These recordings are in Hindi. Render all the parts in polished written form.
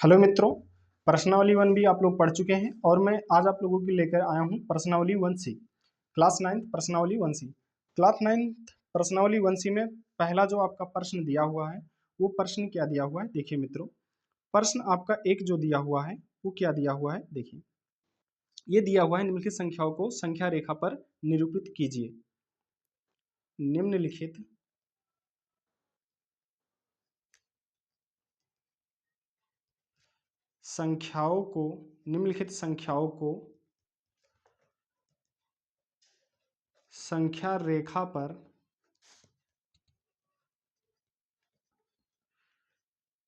हेलो मित्रों, प्रश्नावली 1 भी आप लोग पढ़ चुके हैं और मैं आज आप लोगों के लिए लेकर आया हूं प्रश्नावली 1C, क्लास 9 प्रश्नावली 1C। क्लास 9 प्रश्नावली 1C में पहला जो आपका प्रश्न दिया हुआ है वो प्रश्न क्या दिया हुआ है देखिए मित्रों। प्रश्न आपका एक जो दिया हुआ है वो क्या दिया हुआ है देखिए। ये दिया हुआ है निम्नलिखित संख्याओं को संख्या रेखा पर निरूपित कीजिए। निम्नलिखित संख्याओं को निम्नलिखित संख्याओं को संख्या रेखा पर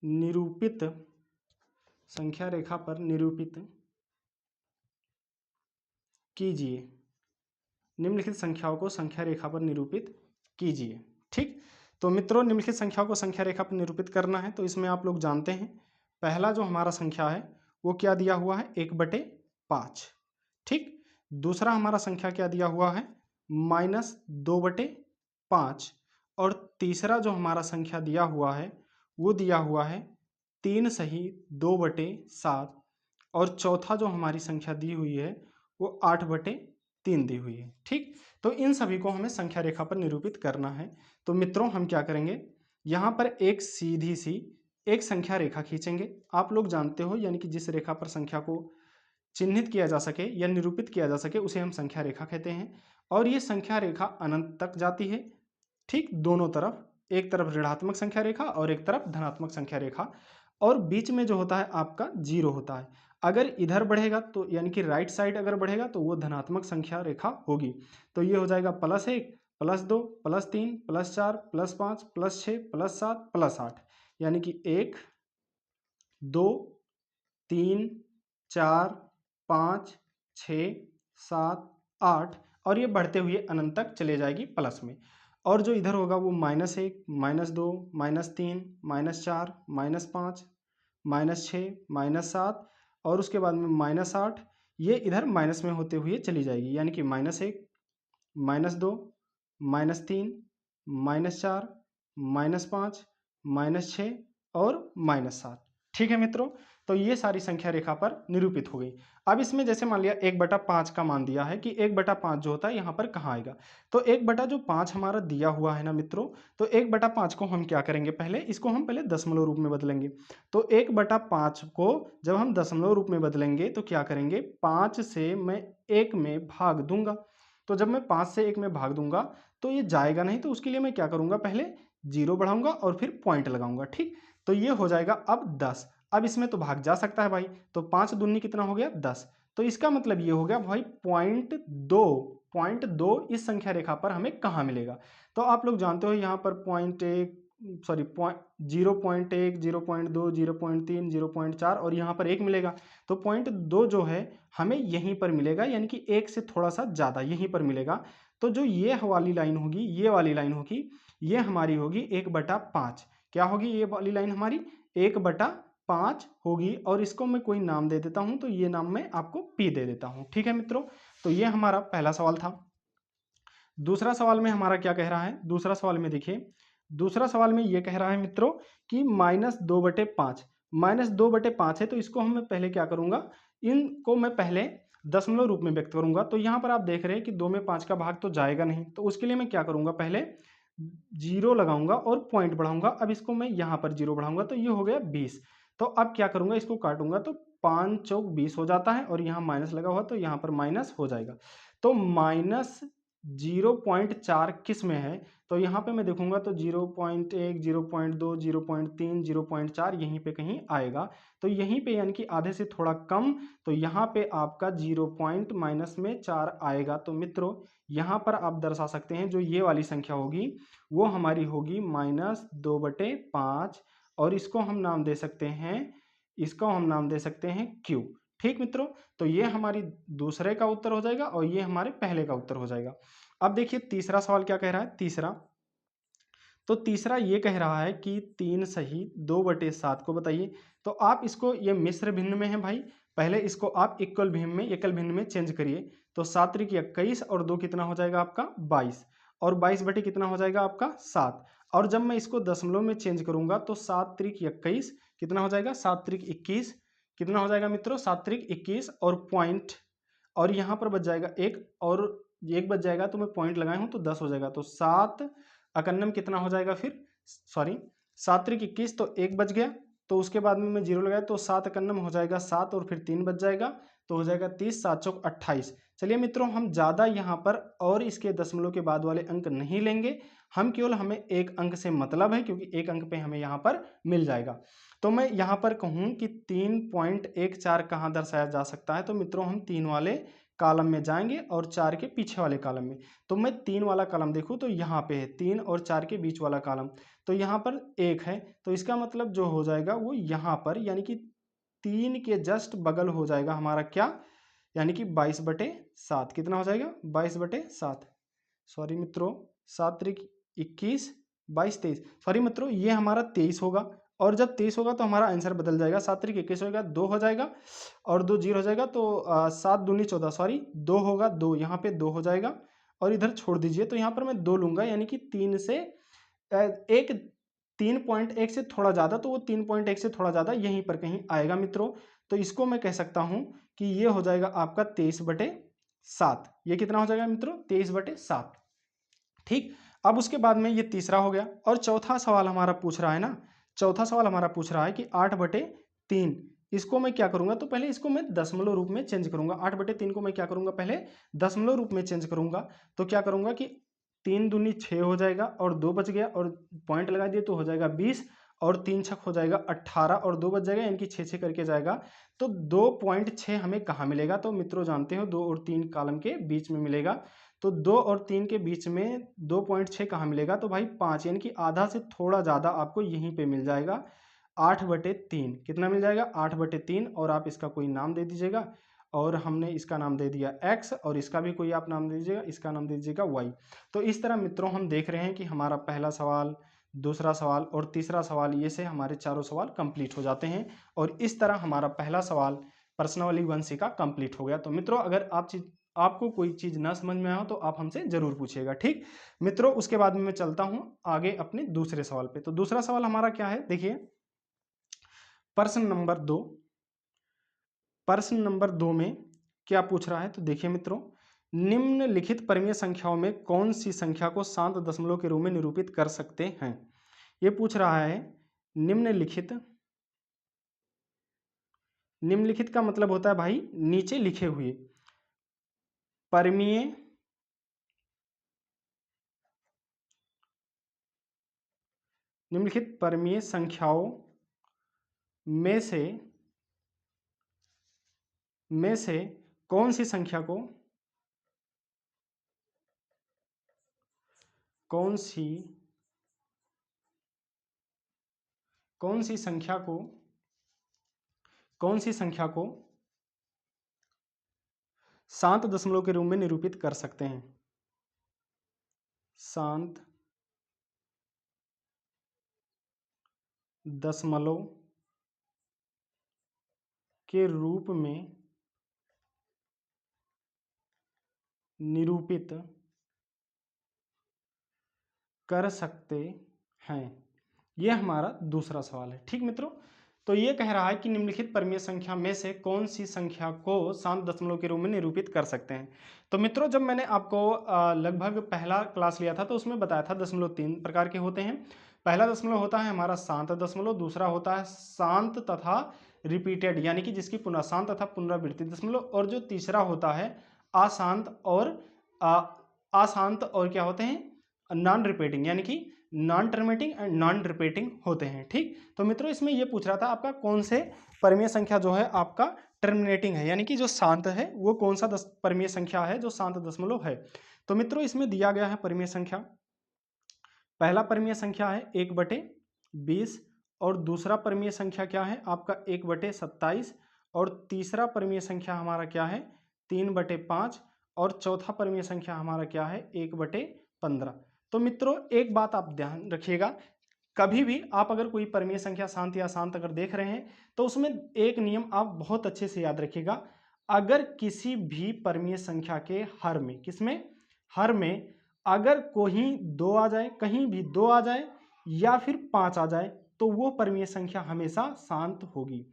निरूपित संख्या रेखा पर निरूपित कीजिए। निम्नलिखित संख्याओं को संख्या रेखा पर निरूपित कीजिए। ठीक, तो मित्रों निम्नलिखित संख्याओं को संख्या रेखा पर निरूपित करना है तो इसमें आप लोग जानते हैं पहला जो हमारा संख्या है वो क्या दिया हुआ है 1/5। ठीक, दूसरा हमारा संख्या क्या दिया हुआ है -2/5 और तीसरा जो हमारा संख्या दिया हुआ है वो दिया हुआ है 3 सही 2/7 और चौथा जो हमारी संख्या दी हुई है वो 8/3 दी हुई है। ठीक, तो इन सभी को हमें संख्या रेखा पर निरूपित करना है। तो मित्रों हम क्या करेंगे, यहाँ पर एक सीधी सी एक संख्या रेखा खींचेंगे। आप लोग जानते हो यानी कि जिस रेखा पर संख्या को चिन्हित किया जा सके या निरूपित किया जा सके उसे हम संख्या रेखा कहते हैं। और ये संख्या रेखा अनंत तक जाती है। ठीक, दोनों तरफ, एक तरफ ऋणात्मक संख्या रेखा और एक तरफ धनात्मक संख्या रेखा, और बीच में जो होता है आपका 0 होता है। अगर इधर बढ़ेगा तो यानी कि राइट साइड अगर बढ़ेगा तो वो धनात्मक संख्या रेखा होगी। तो ये हो जाएगा +1 +2 +3 +4 +5 +6 +7 +8 यानी कि 1 2 3 4 5 6 7 8 और ये बढ़ते हुए अनंत तक चले जाएगी प्लस में। और जो इधर होगा वो -1 -2 -3 -4 -5 -6 -7 और उसके बाद में -8, ये इधर माइनस में होते हुए चली जाएगी यानी कि -1 -2 -3 -4 -5 -6 और -7। ठीक है मित्रों, तो ये सारी संख्या रेखा पर निरूपित हो गई। अब इसमें जैसे मान लिया 1/5 का मान दिया है कि 1/5 जो होता है यहाँ पर कहाँ आएगा। तो 1/5 हमारा दिया हुआ है ना मित्रों, तो 1/5 को हम क्या करेंगे, पहले इसको हम पहले दशमलव रूप में बदलेंगे। तो 1/5 को जब हम दशमलव रूप में बदलेंगे तो क्या करेंगे, 5 से मैं 1 में भाग दूंगा। तो जब मैं 5 से 1 में भाग दूंगा तो ये जाएगा नहीं, तो उसके लिए मैं क्या करूंगा, पहले 0 बढ़ाऊंगा और फिर पॉइंट लगाऊंगा। ठीक, तो ये हो जाएगा अब 10। अब इसमें तो भाग जा सकता है भाई, तो 5 दूनी कितना हो गया 10। तो इसका मतलब ये हो गया भाई पॉइंट दो इस संख्या रेखा पर हमें कहाँ मिलेगा। तो आप लोग जानते हो यहाँ पर 0.1 सॉरी 0.1 0.2 0.3 0.4 और यहाँ पर 1 मिलेगा। तो 0.2 जो है हमें यहीं पर मिलेगा यानी कि 1 से थोड़ा सा ज़्यादा यहीं पर मिलेगा। तो जो ये वाली लाइन होगी, ये वाली लाइन होगी, ये हमारी होगी 1/5। क्या होगी ये वाली लाइन हमारी 1/5 होगी और इसको मैं कोई नाम दे देता हूं, तो ये नाम मैं आपको P दे देता हूं। ठीक है मित्रों, तो ये हमारा पहला सवाल था। दूसरा सवाल में हमारा क्या कह रहा है, दूसरा सवाल में देखिए, दूसरा सवाल में ये कह रहा है मित्रों कि -2/5 -2/5 है। तो इसको हम पहले क्या करूंगा, इनको मैं पहले दशमलव रूप में व्यक्त करूंगा। तो यहाँ पर आप देख रहे हैं कि 2 में 5 का भाग तो जाएगा नहीं, तो उसके लिए मैं क्या करूंगा, पहले 0 लगाऊंगा और पॉइंट बढ़ाऊंगा। अब इसको मैं यहाँ पर 0 बढ़ाऊंगा तो ये हो गया 20। तो अब क्या करूंगा, इसको काटूंगा तो 5 चौक 20 हो जाता है और यहाँ माइनस लगा हुआ तो यहाँ पर माइनस हो जाएगा। तो -0.4 किस में है, तो यहाँ पे मैं देखूंगा तो 0.1 0.2 0.3 0.4 यहीं पे कहीं आएगा। तो यहीं पे यानी कि आधे से थोड़ा कम, तो यहाँ पे आपका 0 पॉइंट माइनस में 4 आएगा। तो मित्रों यहाँ पर आप दर्शा सकते हैं जो ये वाली संख्या होगी वो हमारी होगी -2/5 और इसको हम नाम दे सकते हैं, इसको हम नाम दे सकते हैं Q। ठीक मित्रों, तो ये हमारी दूसरे का उत्तर हो जाएगा और ये हमारे पहले का उत्तर हो जाएगा। अब देखिए तीसरा सवाल क्या कह रहा है, तीसरा ये कह रहा है कि 3 सही 2/7 को बताइए। तो आप इसको, ये मिश्र भिन्न में है भाई, पहले इसको आप एकल भिन्न में चेंज करिए। तो 7 त्रिक 21 और 2 कितना हो जाएगा आपका 22 और 22 बटे कितना हो जाएगा आपका 7। और जब मैं इसको दशमलव में चेंज करूंगा तो 7 त्रिक 21 कितना हो जाएगा 7 त्रिक 21, कितना हो जाएगा मित्रों 7 त्रिक 21 और पॉइंट, और यहाँ पर बच जाएगा एक, और एक बच जाएगा तो मैं पॉइंट लगाया हूँ तो 10 हो जाएगा, तो 7 अकन्नम कितना हो जाएगा फिर, सॉरी 7 त्रिक 21 तो एक बच गया, तो उसके बाद में मैं जीरो लगाया तो 7 अकन्नम हो जाएगा 7 और फिर 3 बच जाएगा तो हो जाएगा 30, 7 चौक 28। चलिए मित्रों हम ज़्यादा यहाँ पर और इसके दशमलव के बाद वाले अंक नहीं लेंगे, हम केवल हमें एक अंक से मतलब है क्योंकि एक अंक पे हमें यहाँ पर मिल जाएगा। तो मैं यहाँ पर कहूँ कि 3.14 कहाँ दर्शाया जा सकता है, तो मित्रों हम 3 वाले कॉलम में जाएंगे और 4 के पीछे वाले कॉलम में। तो मैं 3 वाला कॉलम देखूँ तो यहाँ पे है 3 और 4 के बीच वाला कॉलम, तो यहाँ पर 1 है, तो इसका मतलब जो हो जाएगा वो यहाँ पर यानी कि 3 के जस्ट बगल हो जाएगा हमारा क्या, यानी कि 22/7। कितना हो जाएगा 22/7, सॉरी मित्रों 7 त्रिक 21, 22, 23, सॉरी मित्रों ये हमारा 23 होगा, और जब 23 होगा तो हमारा आंसर बदल जाएगा, 7 त्रिक 21 होगा 2 हो जाएगा और 2 जीरो हो जाएगा, तो 7 दूनी 14, सॉरी 2 होगा 2, यहाँ पे 2 हो जाएगा और इधर छोड़ दीजिए, तो यहाँ पर मैं 2 लूंगा यानी कि 3 से एक 3.1 से थोड़ा ज़्यादा, तो वो 3.1 से थोड़ा ज़्यादा यहीं पर कहीं आएगा मित्रों। तो इसको मैं कह सकता हूँ कि ये हो जाएगा आपका 23/7। ये कितना हो जाएगा मित्रों 23/7। ठीक, अब उसके बाद में ये तीसरा हो गया, और चौथा सवाल हमारा पूछ रहा है ना, चौथा सवाल हमारा पूछ रहा है कि 8/3, इसको मैं क्या करूंगा, तो पहले इसको मैं दशमलव रूप में चेंज करूंगा। 8/3 को मैं क्या करूंगा, पहले दशमलव रूप में चेंज करूंगा। तो क्या करूंगा कि 3 दूनी 6 हो जाएगा और 2 बच गया और पॉइंट लगा दिए तो हो जाएगा 20, और 3 छक हो जाएगा 18 और 2 बच जाएगा, इनकी 6 करके जाएगा। तो 2.6 हमें कहाँ मिलेगा, तो मित्रों जानते हो 2 और 3 कॉलम के बीच में मिलेगा। तो 2 और 3 के बीच में 2.6 कहाँ मिलेगा, तो भाई 5, यानी कि आधा से थोड़ा ज़्यादा आपको यहीं पे मिल जाएगा 8/3। कितना मिल जाएगा 8/3, और आप इसका कोई नाम दे दीजिएगा, और हमने इसका नाम दे दिया x, और इसका भी कोई आप नाम दे दीजिएगा, इसका नाम दे दीजिएगा y। तो इस तरह मित्रों हम देख रहे हैं कि हमारा पहला सवाल, दूसरा सवाल और तीसरा सवाल, ये से हमारे चारों सवाल कंप्लीट हो जाते हैं, और इस तरह हमारा पहला सवाल प्रश्नावली 1C का कंप्लीट हो गया। तो मित्रों अगर आपको कोई चीज़ ना समझ में आए तो आप हमसे ज़रूर पूछिएगा। ठीक मित्रों, उसके बाद में मैं चलता हूँ आगे अपने दूसरे सवाल पे। तो दूसरा सवाल हमारा क्या है, देखिए प्रश्न नंबर 2, प्रश्न नंबर 2 में क्या पूछ रहा है, तो देखिए मित्रों, निम्नलिखित परिमेय संख्याओं में कौन सी संख्या को शांत दशमलव के रूप में निरूपित कर सकते हैं। ये पूछ रहा है निम्नलिखित, निम्नलिखित का मतलब होता है भाई नीचे लिखे हुए परिमेय निम्नलिखित परिमेय संख्याओं में से कौन सी संख्या को, कौन सी संख्या को शांत दशमलव के रूप में निरूपित कर सकते हैं। शांत दशमलव के रूप में निरूपित कर सकते हैं। यह हमारा दूसरा सवाल है। ठीक मित्रों, तो ये कह रहा है कि निम्नलिखित परिमेय संख्या में से कौन सी संख्या को शांत दशमलव के रूप में निरूपित कर सकते हैं। तो मित्रों जब मैंने आपको लगभग पहला क्लास लिया था तो उसमें बताया था दशमलव 3 प्रकार के होते हैं। पहला दशमलव होता है हमारा शांत दशमलव, दूसरा होता है शांत तथा रिपीटेड यानी कि जिसकी शांत तथा पुनरावृत्ति दशमलव, और जो तीसरा होता है अशांत और क्या होते हैं नॉन रिपीटिंग, यानी कि non terminating and non repeating होते हैं। ठीक, तो मित्रों इसमें यह पूछ रहा था आपका कौन से परिमेय संख्या जो है आपका टर्मिनेटिंग है, यानी कि जो शांत है वो कौन सा परिमेय संख्या है जो शांत दशमलव है। तो मित्रों इसमें दिया गया है परिमेय संख्या, पहला परिमेय संख्या है 1/20, और दूसरा परिमेय संख्या क्या है आपका 1/27, और तीसरा परिमेय संख्या हमारा क्या है 3/5, और चौथा परिमेय संख्या हमारा क्या है 1/15। तो मित्रों एक बात आप ध्यान रखिएगा, कभी भी आप अगर कोई परिमेय संख्या शांत या अशांत अगर देख रहे हैं तो उसमें एक नियम आप बहुत अच्छे से याद रखिएगा, अगर किसी भी परिमेय संख्या के हर में, किसमें हर में अगर कोई 2 आ जाए, कहीं भी 2 आ जाए या फिर 5 आ जाए, तो वो परिमेय संख्या हमेशा शांत होगी।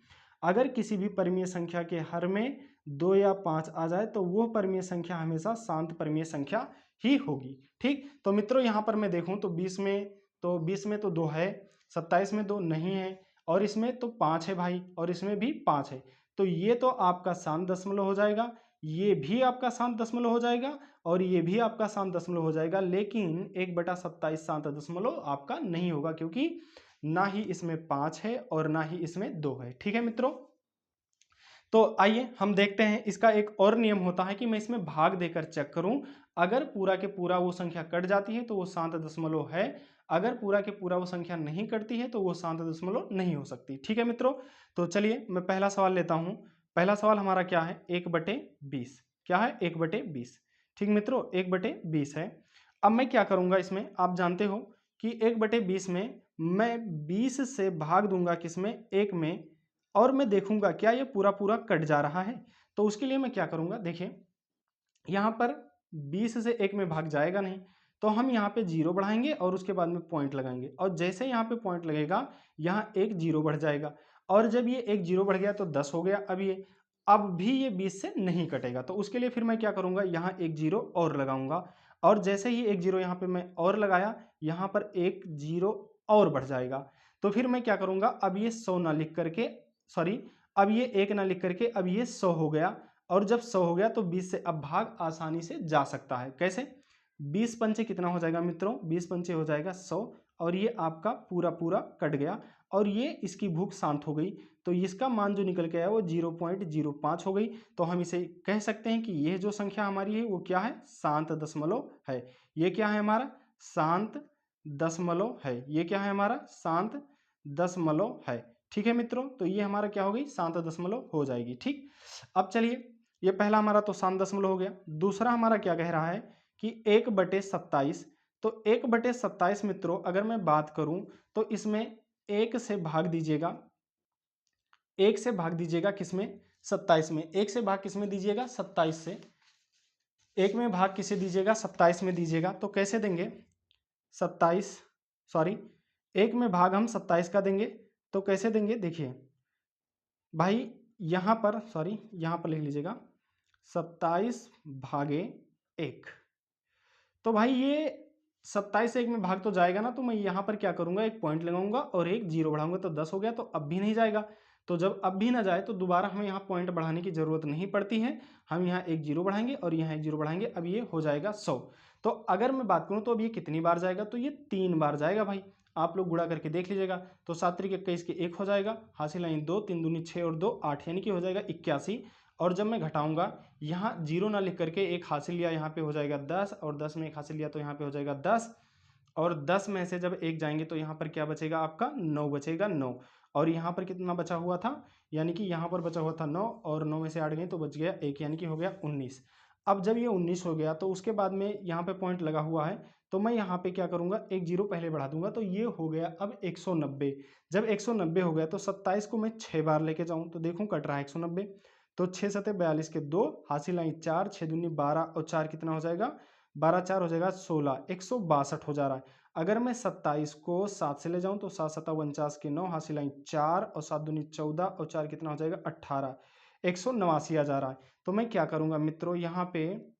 अगर किसी भी परिमेय संख्या के हर में 2 या 5 आ जाए तो वो परिमेय संख्या हमेशा शांत परिमेय संख्या ही होगी। ठीक, तो मित्रों यहाँ पर मैं देखूं तो 20 में तो 2 है, 27 में 2 नहीं है, और इसमें तो 5 है भाई, और इसमें भी 5 है। तो ये तो आपका शांत दशमलव हो जाएगा, ये भी आपका शांत दशमलव हो जाएगा, और ये भी आपका शांत दशमलव हो जाएगा। लेकिन 1/27 शांत दशमलव आपका नहीं होगा, क्योंकि ना ही इसमें 5 है और ना ही इसमें 2 है। ठीक है मित्रों, तो आइए हम देखते हैं। इसका एक और नियम होता है कि मैं इसमें भाग देकर चेक करूं। अगर पूरा के पूरा वो संख्या कट जाती है तो वो शांत दशमलव है, अगर पूरा के पूरा वो संख्या नहीं कटती है तो वो शांत दशमलव नहीं हो सकती। ठीक है मित्रों, तो चलिए मैं पहला सवाल लेता हूं। पहला सवाल हमारा क्या है? 1/20। क्या है? 1/20। ठीक मित्रों, 1/20 है। अब मैं क्या करूंगा इसमें, आप जानते हो कि 1/20 में मैं 20 से भाग दूंगा किसमें? 1 में, और मैं देखूंगा क्या ये पूरा पूरा कट जा रहा है। तो उसके लिए मैं क्या करूंगा, देखिए यहां पर 20 से 1 में भाग जाएगा नहीं, तो हम यहाँ पे 0 बढ़ाएंगे और उसके बाद में पॉइंट लगाएंगे, और जैसे यहाँ पे पॉइंट लगेगा यहाँ एक 0 बढ़ जाएगा, और जब ये एक 0 बढ़ गया तो 10 हो गया। अब भी ये 20 से नहीं कटेगा, तो उसके लिए फिर मैं क्या करूंगा, यहाँ एक 0 और लगाऊंगा, और जैसे ही एक 0 यहाँ पे मैं और लगाया, यहाँ पर एक 0 और बढ़ जाएगा। तो फिर मैं क्या करूंगा, अब ये 100 ना लिख करके, सॉरी, अब ये 1 ना लिख करके अब ये 100 हो गया, और जब 100 हो गया तो 20 से अब भाग आसानी से जा सकता है। कैसे? 20 पंचे कितना हो जाएगा मित्रों? 20 पंचे हो जाएगा 100, और ये आपका पूरा पूरा कट गया, और ये इसकी भूख शांत हो गई। तो इसका मान जो निकल के आया वो 0.05 हो गई। तो हम इसे कह सकते हैं कि यह जो संख्या हमारी है वो क्या है? शांत दशमलव है। ये क्या है हमारा? शांत दशमलव है। ये क्या है हमारा? शांत दशमलव है। ठीक है मित्रों, तो ये हमारा क्या हो गई? शांत दशमलव हो जाएगी। ठीक, अब चलिए, ये पहला हमारा तो शांत दशमलव हो गया। दूसरा हमारा क्या कह रहा है कि 1/27। तो 1/27 मित्रों अगर मैं बात करूं तो इसमें 1 से भाग दीजिएगा, 1 से भाग दीजिएगा किसमें? 27 में। 1 से भाग किसमें दीजिएगा? 27 से। 1 में भाग किसे दीजिएगा? 27 में दीजिएगा। तो कैसे देंगे? 27, सॉरी, 1 में भाग हम 27 का देंगे, तो कैसे देंगे? देखिए भाई, यहाँ पर, सॉरी, यहाँ पर लिख लीजिएगा 27/1। तो भाई ये 27 से 1 में भाग तो जाएगा ना, तो मैं यहाँ पर क्या करूंगा, एक पॉइंट लगाऊंगा और एक 0 बढ़ाऊंगा, तो 10 हो गया। तो अब भी नहीं जाएगा, तो जब अब भी ना जाए तो दोबारा हमें यहाँ पॉइंट बढ़ाने की जरूरत नहीं पड़ती है। हम यहाँ एक 0 बढ़ाएंगे और यहाँ एक 0 बढ़ाएंगे, अब ये हो जाएगा 100। तो अगर मैं बात करूँ तो अब ये कितनी बार जाएगा? तो ये 3 बार जाएगा भाई। आप लोग गुणा करके देख लीजिएगा। तो 7 × 21 के 1 हो जाएगा, हासिल लाइन 2, 3 दूनी 6 और 2 8, यानी कि हो जाएगा 81। और जब मैं घटाऊंगा, यहाँ 0 ना लिख करके एक हासिल लिया, यहाँ पे हो जाएगा 10, और 10 में एक हासिल लिया तो यहाँ पे हो जाएगा 10, और 10 में से जब एक जाएंगे तो यहाँ पर क्या बचेगा आपका? 9 बचेगा, 9। और यहाँ पर कितना बचा हुआ था? यानी कि यहाँ पर बचा हुआ था 9, और 9 में से 8 गए तो बच गया 1, यानी कि हो गया 19। अब जब ये 19 हो गया तो उसके बाद में यहाँ पे पॉइंट लगा हुआ है, तो मैं यहाँ पे क्या करूँगा, एक 0 पहले बढ़ा दूंगा, तो ये हो गया अब 190। जब 190 हो गया तो 27 को मैं 6 बार लेके जाऊँ तो देखूँ कट रहा है 190। तो 6 7 42 के 2, हासिल आई 4, 6 दूनी 12 और 4 कितना हो जाएगा? 12 4 हो जाएगा 16, 162 हो जा रहा है। अगर मैं 27 को 7 से ले जाऊं तो 7 7 49 के 9, हासिल आई 4 और 7 दूनी 14 और 4 कितना हो जाएगा? 18, 189 आ जा रहा है। तो मैं क्या करूंगा मित्रों, यहाँ पे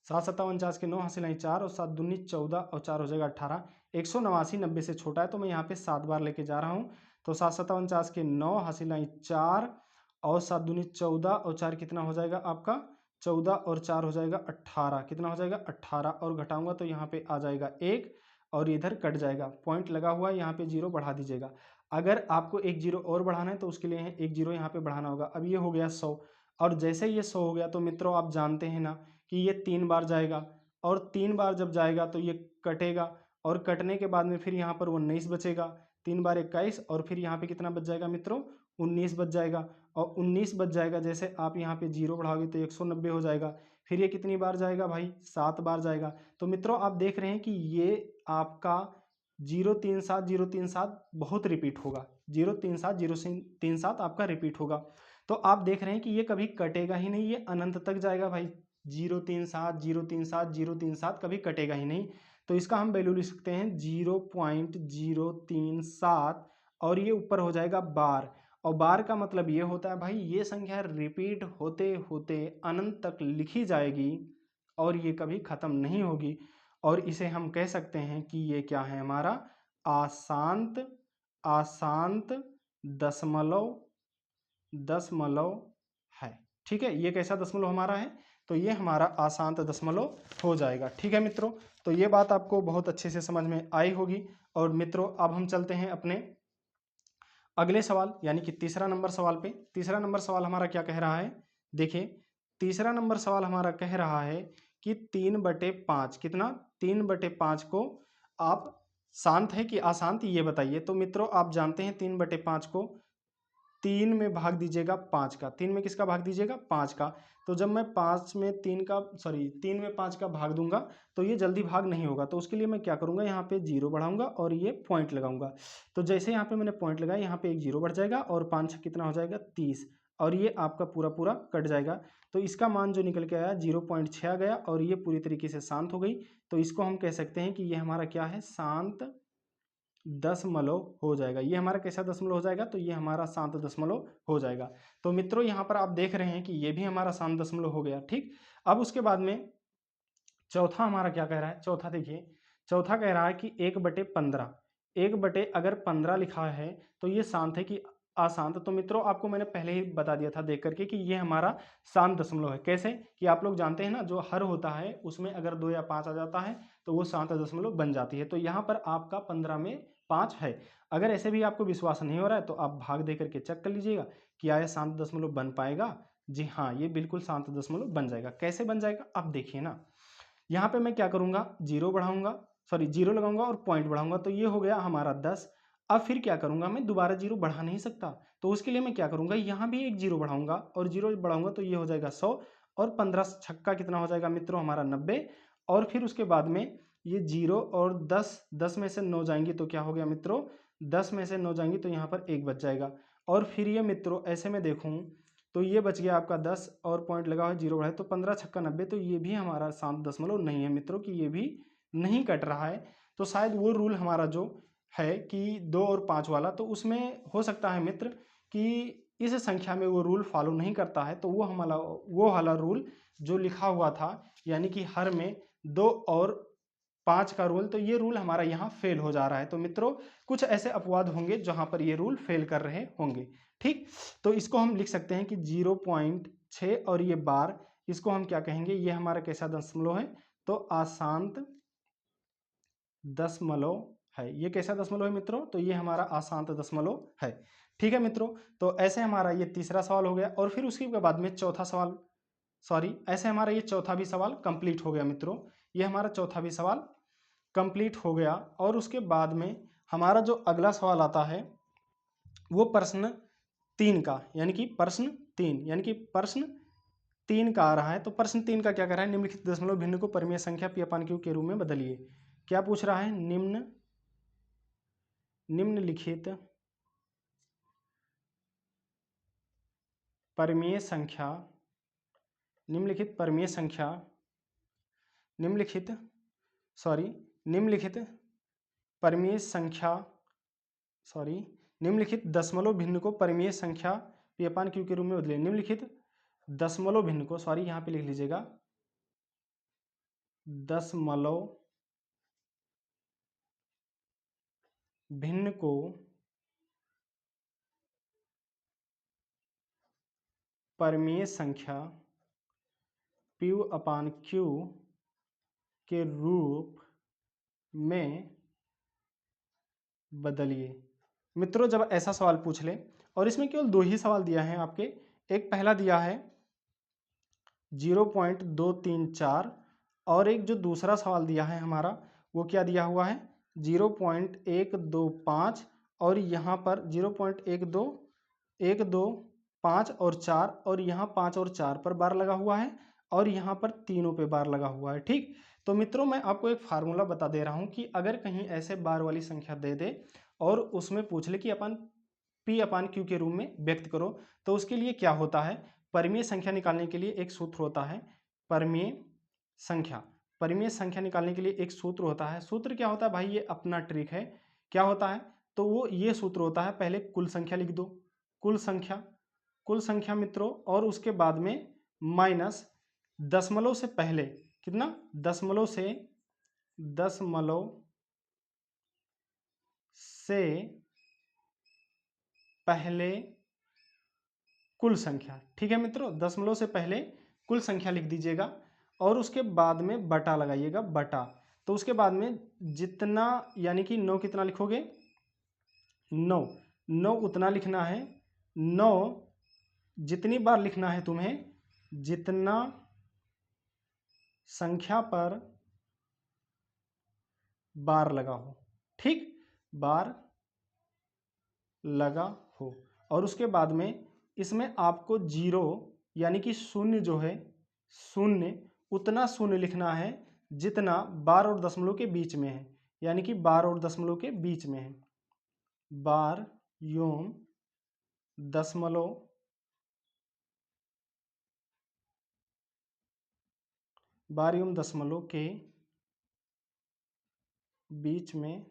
7 7 49 के 9, हासिल आई 4 और 7 दूनी 14 और 4 हो जाएगा 18, 189 90 से छोटा है, तो मैं यहाँ पे 7 बार लेके जा रहा हूँ। तो 7 7 49 के 9, हासिल आई 4 और 7 दूनी 14 और 4 कितना हो जाएगा आपका? 14 और 4 हो जाएगा 18, कितना हो जाएगा? 18, और घटाऊंगा तो यहाँ पे आ जाएगा 1, और इधर कट जाएगा। पॉइंट लगा हुआ है, यहाँ पे 0 बढ़ा दीजिएगा। अगर आपको एक 0 और बढ़ाना है तो उसके लिए एक 0 यहाँ पे बढ़ाना होगा। अब ये हो गया 100, और जैसे ये 100 हो गया तो मित्रों आप जानते हैं ना कि ये 3 बार जाएगा, और 3 बार जब जाएगा तो ये कटेगा, और कटने के बाद में फिर यहाँ पर 19 बचेगा। 3 बार 21, और फिर यहाँ पे कितना बच जाएगा मित्रों? 19 बच जाएगा। और 19 बच जाएगा, जैसे आप यहाँ पे 0 बढ़ाओगे तो 190 हो जाएगा। फिर ये कितनी बार जाएगा भाई? 7 बार जाएगा। तो मित्रों आप देख रहे हैं कि ये आपका 037 बहुत रिपीट होगा, 037 आपका रिपीट होगा। तो आप देख रहे हैं कि ये कभी कटेगा ही नहीं, ये अनंत तक जाएगा भाई। 037 037 037 कभी कटेगा ही नहीं। तो इसका हम वैल्यू लिख सकते हैं 0.037 और ये ऊपर हो जाएगा बार। और बार का मतलब ये होता है भाई ये संख्या रिपीट होते होते अनंत तक लिखी जाएगी और ये कभी खत्म नहीं होगी। और इसे हम कह सकते हैं कि ये क्या है हमारा अशांत दशमलव है। ठीक है, ये कैसा दशमलव हमारा है, तो ये हमारा अशांत दशमलव हो जाएगा। ठीक है मित्रों, तो ये बात आपको बहुत अच्छे से समझ में आई होगी। और मित्रों अब हम चलते हैं अपने अगले सवाल यानी कि तीसरा नंबर सवाल पे। तीसरा नंबर सवाल हमारा क्या कह रहा है, देखिए तीसरा नंबर सवाल हमारा कह रहा है कि 3/5 कितना 3/5 को आप शांत है कि अशांत ये बताइए। तो मित्रों आप जानते हैं 3/5 को 3 में भाग दीजिएगा 5 का। 3 में किसका भाग दीजिएगा 5 का। तो जब मैं 5 में 3 का 3 में 5 का भाग दूंगा तो ये जल्दी भाग नहीं होगा। तो उसके लिए मैं क्या करूंगा, यहाँ पे 0 बढ़ाऊंगा और ये पॉइंट लगाऊंगा। तो जैसे यहाँ पे मैंने पॉइंट लगाया यहाँ पे एक 0 बढ़ जाएगा और 5 कितना हो जाएगा 30 और ये आपका पूरा पूरा कट जाएगा। तो इसका मान जो निकल के आया 0.6 आ गया और ये पूरी तरीके से शांत हो गई। तो इसको हम कह सकते हैं कि ये हमारा क्या है शांत दशमलव हो जाएगा। ये हमारा कैसा दशमलव हो जाएगा, तो ये हमारा शांत दशमलव हो जाएगा। तो मित्रों यहाँ पर आप देख रहे हैं कि ये भी हमारा शांत दशमलव हो गया। ठीक, अब उसके बाद में चौथा हमारा क्या कह रहा है, चौथा देखिए चौथा कह रहा है कि 1/15 अगर 15 लिखा है तो ये शांत है कि अशांत। तो मित्रों आपको मैंने पहले ही बता दिया था देख करके कि ये हमारा शांत दशमलव है। कैसे कि आप लोग जानते हैं ना, जो हर होता है उसमें अगर 2 या 5 आ जाता है तो वो शांत दशमलव बन जाती है। तो यहाँ पर आपका 15 में 5 है। अगर ऐसे भी आपको विश्वास नहीं हो रहा है तो आप भाग दे करके चेक कर लीजिएगा कि आया शांत दशमलव बन पाएगा। जी हाँ, ये बिल्कुल शांत दशमलव बन जाएगा। कैसे बन जाएगा आप देखिए ना, यहाँ पे मैं क्या करूंगा 0 बढ़ाऊंगा 0 लगाऊंगा और पॉइंट बढ़ाऊंगा तो ये हो गया हमारा 10। अब फिर क्या करूंगा, मैं दोबारा 0 बढ़ा नहीं सकता तो उसके लिए मैं क्या करूंगा, यहाँ भी एक 0 बढ़ाऊंगा और 0 बढ़ाऊंगा तो ये हो जाएगा 100 और 15 छक्का कितना हो जाएगा मित्रों हमारा 90। और फिर उसके बाद में ये 0 और 10 में से 9 जाएंगी तो क्या हो गया मित्रों 10 में से 9 जाएंगी तो यहाँ पर 1 बच जाएगा। और फिर ये मित्रों ऐसे में देखूँ तो ये बच गया आपका 10 और पॉइंट लगा हुआ 0 बढ़ाए तो 15 छक्का 90। तो ये भी हमारा शांत दशमलव नहीं है मित्रों कि ये भी नहीं कट रहा है। तो शायद वो रूल हमारा जो है कि 2 और 5 वाला, तो उसमें हो सकता है मित्र कि इस संख्या में वो रूल फॉलो नहीं करता है। तो वो वाला रूल जो लिखा हुआ था यानी कि हर में 2 और 5 का रूल, तो ये रूल हमारा यहाँ फेल हो जा रहा है। तो मित्रों कुछ ऐसे अपवाद होंगे जहां पर ये रूल फेल कर रहे होंगे। ठीक, तो इसको हम लिख सकते हैं कि 0.6 और ये बार, इसको हम क्या कहेंगे, ये हमारा कैसा दशमलव है, तो अशांत दशमलव है। ये कैसा दशमलव है मित्रों, तो ये हमारा अशांत दशमलव है। ठीक है मित्रों, तो ऐसे हमारा ये तीसरा सवाल हो गया। और फिर उसके बाद में चौथा सवाल, ऐसे हमारा ये चौथा भी सवाल कंप्लीट हो गया मित्रों। ये हमारा चौथा भी सवाल कंप्लीट हो गया। और उसके बाद में हमारा जो अगला सवाल आता है वो प्रश्न 3 का यानी कि प्रश्न 3 का आ रहा है। तो प्रश्न 3 का क्या कर रहा है, निम्नलिखित दशमलव भिन्न को परिमेय संख्या p अपान q के रूप में बदलिए। क्या पूछ रहा है, निम्नलिखित परिमेय संख्या निम्नलिखित दशमलव भिन्न को परिमेय संख्या p अपान q के रूप में बदलिए। निम्नलिखित दशमलव भिन्न को यहाँ पे लिख लीजिएगा, दशमलव भिन्न को परिमेय संख्या p अपान q के रूप में बदलिए। मित्रों जब ऐसा सवाल पूछ ले और इसमें केवल 2 ही सवाल दिया है आपके, एक पहला दिया है 0.234 और एक जो दूसरा सवाल दिया है हमारा वो क्या दिया हुआ है 0.125 और यहाँ पर 0.125 और 4 और यहाँ 5 और 4 पर बार लगा हुआ है और यहाँ पर तीनों पे बार लगा हुआ है। ठीक, तो मित्रों मैं आपको एक फार्मूला बता दे रहा हूँ कि अगर कहीं ऐसे बार वाली संख्या दे दे और उसमें पूछ ले कि p अपान q के रूप में व्यक्त करो, तो उसके लिए क्या होता है, परिमेय संख्या निकालने के लिए एक सूत्र होता है परिमेय परिमेय संख्या निकालने के लिए एक सूत्र होता है। सूत्र क्या होता है भाई, ये अपना ट्रिक है। क्या होता है, तो वो ये सूत्र होता है, पहले कुल संख्या लिख दो, कुल संख्या मित्रों, और उसके बाद में माइनस दशमलव से पहले कितना, दशमलव से पहले कुल संख्या। ठीक है मित्रों, दशमलव से पहले कुल संख्या लिख दीजिएगा और उसके बाद में बटा लगाइएगा, बटा। तो उसके बाद में जितना, यानी कि 9 कितना लिखोगे, 9 उतना लिखना है। 9 जितनी बार लिखना है तुम्हें, जितना संख्या पर बार लगा हो, ठीक, बार लगा हो। और उसके बाद में इसमें आपको 0 यानी कि शून्य जो है, शून्य उतना शून्य लिखना है जितना बार और दशमलव के बीच में है, यानी कि बार और दशमलव के बीच में है। बार योम दशमलव के बीच में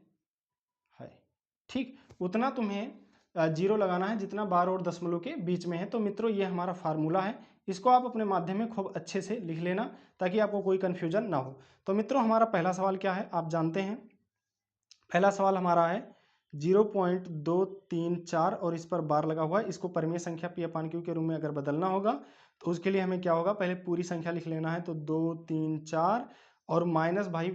है, ठीक, उतना तुम्हें 0 लगाना है जितना बार और दशमलव के बीच में है। तो मित्रों ये हमारा फार्मूला है, इसको आप अपने माध्यम में खूब अच्छे से लिख लेना ताकि आपको कोई कन्फ्यूजन ना हो। तो मित्रों हमारा पहला सवाल क्या है आप जानते हैं। पहला सवाल हमारा है 0.234 और इस पर बार लगा हुआ है। इसको परिमेय संख्या P/Q के रूप में अगर बदलना होगा तो उसके लिए हमें क्या होगा, पहले पूरी संख्या लिख लेना है। तो 2 3 4 और माइनस भाई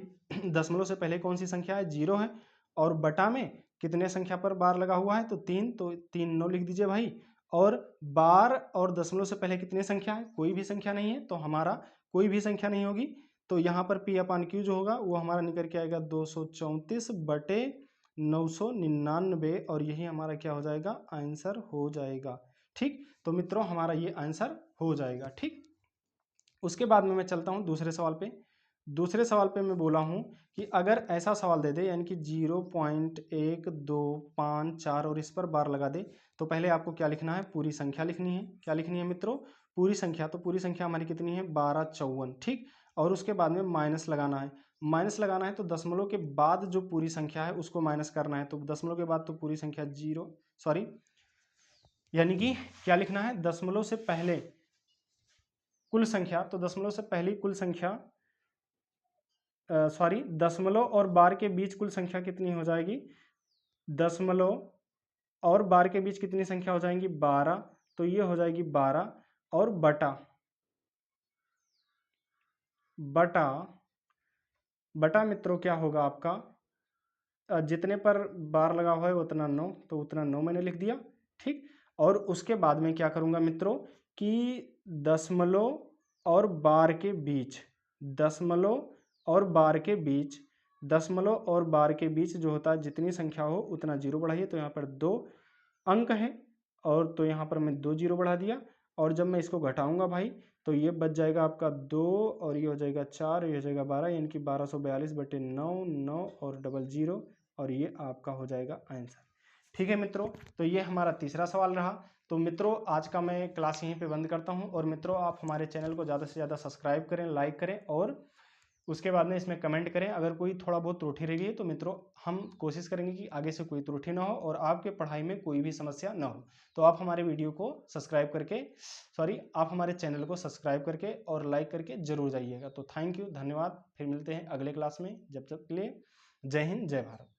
दशमलव से पहले कौन सी संख्या है, 0 है, और बटा में कितने संख्या पर बार लगा हुआ है, तो 3, तो 3 9 लिख दीजिए भाई। और बार और दशमलव से पहले कितनी संख्या है, कोई भी संख्या नहीं है, तो हमारा कोई भी संख्या नहीं होगी। तो यहाँ पर P/Q जो होगा वो हमारा निकल के आएगा 234/999 और यही हमारा क्या हो जाएगा, आंसर हो जाएगा। ठीक, तो मित्रों हमारा ये आंसर हो जाएगा। ठीक, उसके बाद में मैं चलता हूँ दूसरे सवाल पे। दूसरे सवाल पे मैं बोला हूँ कि अगर ऐसा सवाल दे दे यानी कि 0.1254 और इस पर बार लगा दे, तो पहले आपको क्या लिखना है, पूरी संख्या लिखनी है। क्या लिखनी है मित्रों, पूरी संख्या। तो पूरी संख्या हमारी कितनी है, 1254, ठीक, और उसके बाद में माइनस लगाना है। माइनस लगाना है तो दशमलव के बाद जो पूरी संख्या है उसको माइनस करना है। तो दशमलव के बाद तो पूरी संख्या 0, सॉरी, यानी कि क्या लिखना है, दशमलव से पहले कुल संख्या। तो दशमलव से पहली कुल संख्या, सॉरी, दशमलव और बार के बीच कुल संख्या कितनी हो जाएगी, दशमलव और बार के बीच कितनी संख्या हो जाएंगी, 12, तो ये हो जाएगी 12 और बटा मित्रों क्या होगा आपका, जितने पर बार लगा हुआ है उतना 9, तो उतना 9 मैंने लिख दिया। ठीक, और उसके बाद में क्या करूंगा मित्रों कि दशमलव और बार के बीच, दशमलव और बार के बीच, दशमलव और बार के बीच जो होता है जितनी संख्या हो उतना 0 बढ़ाइए। तो यहाँ पर 2 अंक है और तो यहाँ पर मैं 2 0 बढ़ा दिया। और जब मैं इसको घटाऊंगा भाई तो ये बच जाएगा आपका 2 और ये हो जाएगा 4, ये हो जाएगा 12, यानी कि 1242/9, 9 और डबल 0, और ये आपका हो जाएगा आंसर। ठीक है मित्रों, तो ये हमारा तीसरा सवाल रहा। तो मित्रों आज का मैं क्लास यहीं पे बंद करता हूँ। और मित्रों आप हमारे चैनल को ज़्यादा से ज़्यादा सब्सक्राइब करें, लाइक करें और उसके बाद में इसमें कमेंट करें। अगर कोई थोड़ा बहुत त्रुटि रह गई तो मित्रों हम कोशिश करेंगे कि आगे से कोई त्रुटि ना हो और आपके पढ़ाई में कोई भी समस्या ना हो। तो आप हमारे वीडियो को सब्सक्राइब करके, सॉरी, आप हमारे चैनल को सब्सक्राइब करके और लाइक करके जरूर जाइएगा। तो थैंक यू, धन्यवाद। फिर मिलते हैं अगले क्लास में, जब तक के लिए जय हिंद, जय भारत।